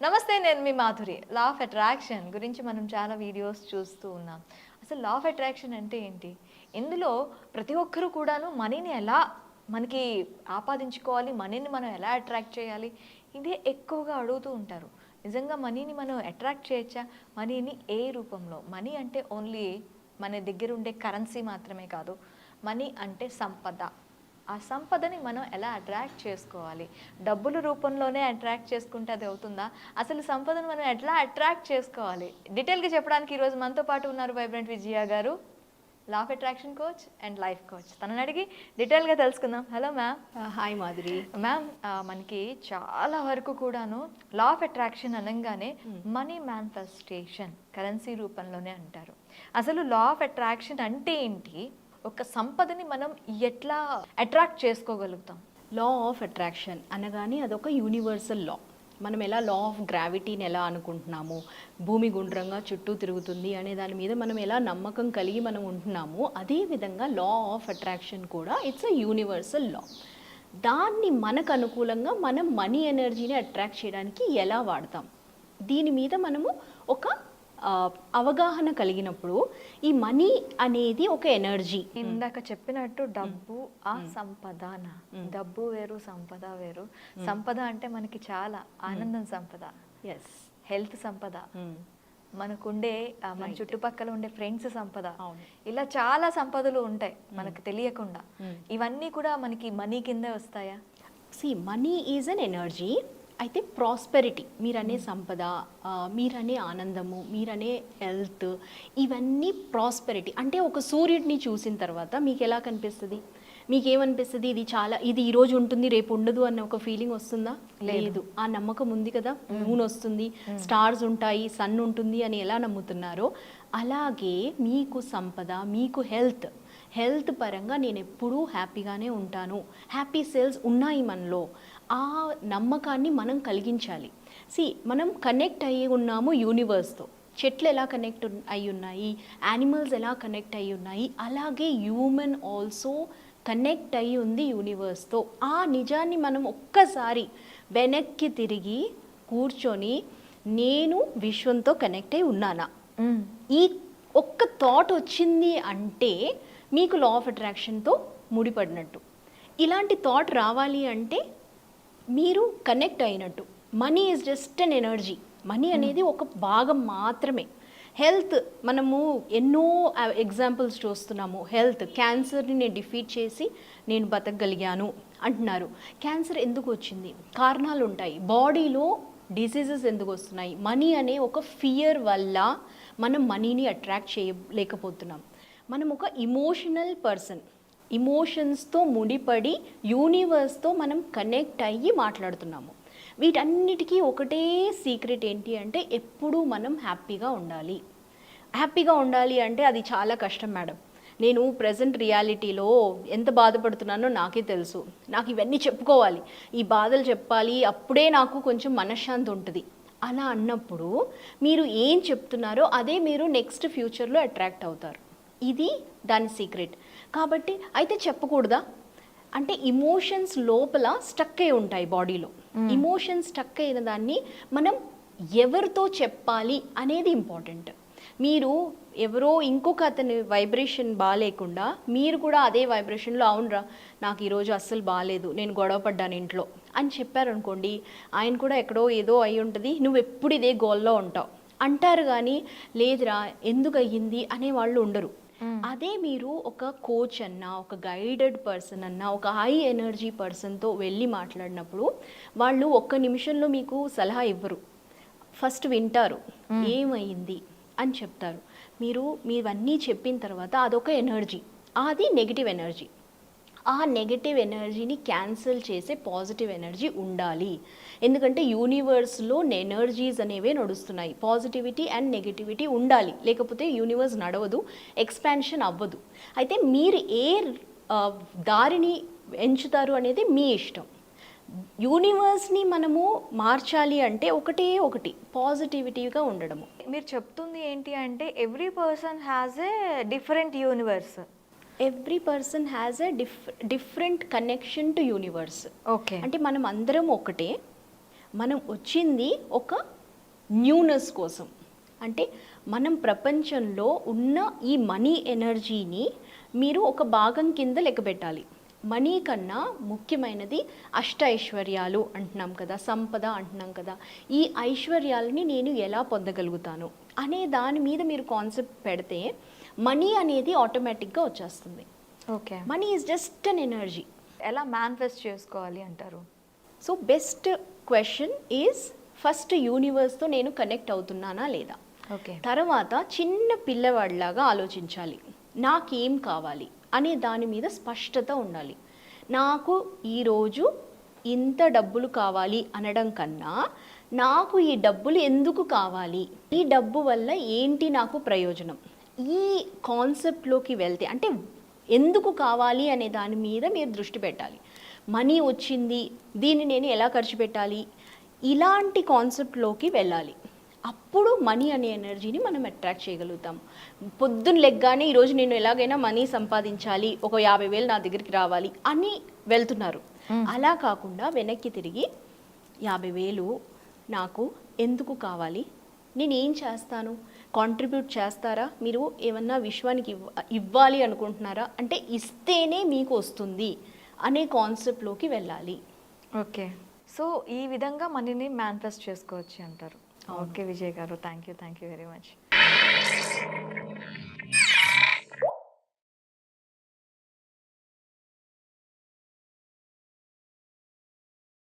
నమస్తే, నేను మీ Madhuri. Law of attraction గురించి మనం చాలా వీడియోస్ చూస్తూ ఉన్నాం. అసలు లా ఆఫ్ అట్రాక్షన్ అంటే ఏంటి? ఇందులో ప్రతి ఒక్కరు కూడాను మనీని ఎలా మనకి ఆపాదించుకోవాలి, మనీని మనం ఎలా అట్రాక్ట్ చేయాలి, ఇదే ఎక్కువగా అడుగుతూ ఉంటారు. నిజంగా మనీని మనం అట్రాక్ట్ చేయొచ్చా? మనీని ఏ రూపంలో? మనీ అంటే ఓన్లీ మన దగ్గర ఉండే కరెన్సీ మాత్రమే కాదు. మనీ అంటే సంపద. ఆ సంపదని మనం ఎలా అట్రాక్ట్ చేసుకోవాలి? డబ్బుల రూపంలోనే అట్రాక్ట్ చేసుకుంటే అది అవుతుందా? అసలు సంపదను మనం ఎట్లా అట్రాక్ట్ చేసుకోవాలి? డీటెయిల్గా చెప్పడానికి ఈరోజు మనతో పాటు ఉన్నారు వైబ్రెంట్ విజయ గారు, law of attraction coach and life coach. తనని అడిగి డీటెయిల్గా తెలుసుకుందాం. Hello ma'am. Hi Madhuri. Ma'am, మనకి చాలా వరకు కూడాను లా ఆఫ్ అట్రాక్షన్ అనగానే మనీ మేనిఫెస్టేషన్, కరెన్సీ రూపంలోనే అంటారు. అసలు లా ఆఫ్ అట్రాక్షన్ అంటే ఏంటి? ఒక సంపదని మనం ఎట్లా అట్రాక్ట్ చేసుకోగలుగుతాం? లా ఆఫ్ అట్రాక్షన్ అనగానే అదొక యూనివర్సల్ లా. మనం ఎలా లా ఆఫ్ గ్రావిటీని ఎలా అనుకుంటున్నాము, భూమి గుండ్రంగా చుట్టూ తిరుగుతుంది అనే దాని మీద మనం ఎలా నమ్మకం కలిగి మనం ఉంటున్నామో, అదేవిధంగా లా ఆఫ్ అట్రాక్షన్ కూడా ఇట్స్ అ యూనివర్సల్ లా. దాన్ని మనకు అనుకూలంగా మనం మనీ ఎనర్జీని అట్రాక్ట్ చేయడానికి ఎలా వాడతాం, దీని మీద మనము ఒక అవగాహన కలిగినప్పుడు ఈ మనీ అనేది ఒక ఎనర్జీ. ఇందాక చెప్పినట్టు డబ్బు ఆ సంపదన. డబ్బు వేరు, సంపద వేరు. సంపద అంటే మనకి చాలా ఆనందం సంపద, ఎస్, హెల్త్ సంపద, మనకుండే మన చుట్టుపక్కల ఉండే ఫ్రెండ్స్ సంపద. ఇలా చాలా సంపదలు ఉంటాయి మనకు తెలియకుండా. ఇవన్నీ కూడా మనకి మనీ కిందే వస్తాయా? Money is an energy. అయితే ప్రాస్పెరిటీ, మీరనే సంపద, మీరనే ఆనందము, మీరనే హెల్త్, ఇవన్నీ ప్రాస్పెరిటీ. అంటే ఒక సూర్యుడిని చూసిన తర్వాత మీకు ఎలా కనిపిస్తుంది? మీకేమనిపిస్తుంది? ఇది ఈరోజు ఉంటుంది రేపు ఉండదు అన్న ఒక ఫీలింగ్ వస్తుందా? లేదు. ఆ నమ్మకం ఉంది కదా, మూన్ వస్తుంది, స్టార్స్ ఉంటాయి, సన్ ఉంటుంది అని ఎలా నమ్ముతున్నారో, అలాగే మీకు సంపద, మీకు హెల్త్ పరంగా నేను ఎప్పుడూ హ్యాపీగానే ఉంటాను, హ్యాపీ సెల్స్ ఉన్నాయి మనలో. ఆ నమ్మకాన్ని మనం కలిగించాలి. మనం కనెక్ట్ అయ్యి ఉన్నాము యూనివర్స్తో. చెట్లు ఎలా కనెక్ట్ అయి ఉన్నాయి, యానిమల్స్ ఎలా కనెక్ట్ అయి ఉన్నాయి, అలాగే హ్యూమన్ ఆల్సో కనెక్ట్ అయ్యి ఉంది యూనివర్స్తో. ఆ నిజాన్ని మనం ఒక్కసారి వెనక్కి తిరిగి కూర్చొని నేను విశ్వంతో కనెక్ట్ అయి ఉన్నానా, ఈ ఒక్క థాట్ వచ్చింది అంటే మీకు లా ఆఫ్ అట్రాక్షన్తో ముడిపడినట్టు. ఇలాంటి థాట్ రావాలి అంటే మీరు కనెక్ట్ అయినట్టు. Money is just an energy. Money అనేది ఒక భాగం మాత్రమే. హెల్త్, మనము ఎన్నో ఎగ్జాంపుల్స్ చూస్తున్నాము. హెల్త్, క్యాన్సర్ని నేను డిఫీట్ చేసి నేను బతకగలిగాను అంటున్నారు. క్యాన్సర్ ఎందుకు వచ్చింది? కారణాలు ఉంటాయి. బాడీలో డిసీజెస్ ఎందుకు వస్తున్నాయి? మనీ అనే ఒక ఫియర్ వల్ల మనం మనీని అట్రాక్ట్ చేయలేకపోతున్నాం. మనం ఒక ఇమోషనల్ పర్సన్, ఇమోషన్స్తో ముడిపడి యూనివర్స్తో మనం కనెక్ట్ అయ్యి మాట్లాడుతున్నాము. వీటన్నిటికీ ఒకటే సీక్రెట్ ఏంటి అంటే ఎప్పుడూ మనం హ్యాపీగా ఉండాలి. హ్యాపీగా ఉండాలి అంటే అది చాలా కష్టం మేడం. నేను ప్రజెంట్ రియాలిటీలో ఎంత బాధపడుతున్నానో నాకే తెలుసు. నాకు ఇవన్నీ చెప్పుకోవాలి, ఈ బాధలు చెప్పాలి, అప్పుడే నాకు కొంచెం మనశ్శాంతి ఉంటుంది. అలా అన్నప్పుడు మీరు ఏం చెప్తున్నారో అదే మీరు నెక్స్ట్ ఫ్యూచర్లో అట్రాక్ట్ అవుతారు. ఇది దాని సీక్రెట్. కాబట్టి అయితే చెప్పకూడదా అంటే ఇమోషన్స్ లోపల స్టక్ అయి ఉంటాయి బాడీలో. ఇమోషన్స్ స్టక్ అయిన దాన్ని మనం ఎవరితో చెప్పాలి అనేది ఇంపార్టెంట్. మీరు ఎవరో ఇంకొక అతని వైబ్రేషన్ బాగాలేకుండా మీరు కూడా అదే వైబ్రేషన్లో అవునరా నాకు ఈరోజు అస్సలు బాగాలేదు, నేను గొడవ పడ్డాను ఇంట్లో అని చెప్పారనుకోండి, ఆయన కూడా ఎక్కడో ఏదో అయి ఉంటుంది, నువ్వు ఎప్పుడు ఇదే గోల్లో ఉంటావు అంటారు. కానీ లేదురా ఎందుకు అయ్యింది అనే వాళ్ళు ఉండరు. అదే మీరు ఒక కోచ్ అన్నా, ఒక గైడెడ్ పర్సన్ అన్నా, ఒక హై ఎనర్జీ పర్సన్తో వెళ్ళి మాట్లాడినప్పుడు వాళ్ళు ఒక్క నిమిషంలో మీకు సలహా ఇవ్వరు. ఫస్ట్ వింటారు, ఏమైంది అని చెప్తారు. మీవన్నీ చెప్పిన తర్వాత అదొక ఎనర్జీ, అది నెగిటివ్ ఎనర్జీ. ఆ నెగటివ్ ఎనర్జీని క్యాన్సిల్ చేసే పాజిటివ్ ఎనర్జీ ఉండాలి. ఎందుకంటే యూనివర్స్లో ఎనర్జీస్ అనేవే నడుస్తున్నాయి. పాజిటివిటీ అండ్ నెగటివిటీ ఉండాలి, లేకపోతే యూనివర్స్ నడవదు, ఎక్స్పాన్షన్ అవ్వదు. అయితే మీరు ఏ దారిని ఎంచుతారు అనేది మీ ఇష్టం. యూనివర్స్ని మనము మార్చాలి అంటే ఒకటి పాజిటివిటీగా ఉండడము. మీరు చెప్తుంది ఏంటి అంటే every person has a different universe. Every person has a different connection to universe. Okay, అంటే మనం అందరం ఒకటే, మనం వచ్చింది ఒక న్యూనెస్ కోసం. అంటే మనం ప్రపంచంలో ఉన్న ఈ మనీ ఎనర్జీని మీరు ఒక భాగం కింద లెక్క పెట్టాలి. మనీ కన్నా ముఖ్యమైనది అష్ట ఐశ్వర్యాలు అంటున్నాం కదా, సంపద అంటున్నాం కదా. ఈ ఐశ్వర్యాలని నేను ఎలా పొందగలుగుతాను అనే దాని మీద మీరు కాన్సెప్ట్ పెడితే మనీ అనేది ఆటోమేటిక్గా వచ్చేస్తుంది. Okay, money is just an energy. ఎలా మేనిఫెస్ట్ చేసుకోవాలి అంటారు? So best question is first యూనివర్స్తో నేను కనెక్ట్ అవుతున్నానా లేదా. ఓకే, తర్వాత చిన్న పిల్లవాడిలాగా ఆలోచించాలి. నాకేం కావాలి అనే దాని మీద స్పష్టత ఉండాలి. నాకు ఈరోజు ఇంత డబ్బులు కావాలి అనడం కన్నా నాకు ఈ డబ్బులు ఎందుకు కావాలి, ఈ డబ్బు వల్ల ఏంటి నాకు ప్రయోజనం, ఈ కాన్సెప్ట్లోకి వెళ్తే అంటే ఎందుకు కావాలి అనే దాని మీద మీరు దృష్టి పెట్టాలి. మనీ వచ్చింది, దీన్ని నేను ఎలా ఖర్చు పెట్టాలి, ఇలాంటి కాన్సెప్ట్లోకి వెళ్ళాలి. అప్పుడు మనీ అనే ఎనర్జీని మనం అట్రాక్ట్ చేయగలుగుతాం. పొద్దున్న లెగ్గానే ఈరోజు నేను ఎలాగైనా మనీ సంపాదించాలి, ఒక 50,000 నా దగ్గరికి రావాలి అని వెళ్తున్నారు. అలా కాకుండా వెనక్కి తిరిగి 50,000 నాకు ఎందుకు కావాలి, నేను ఏం చేస్తాను, కాంట్రిబ్యూట్ చేస్తారా, మీరు ఏమన్నా విశ్వానికి ఇవ్వాలి అనుకుంటున్నారా, అంటే ఇస్తేనే మీకు వస్తుంది అనే కాన్సెప్ట్లోకి వెళ్ళాలి. ఓకే. సో ఈ విధంగా మనీని మేనిఫెస్ట్ చేసుకోవచ్చు అంటారు. ఓకే విజయ్ గారు, థ్యాంక్ యూ వెరీ మచ్.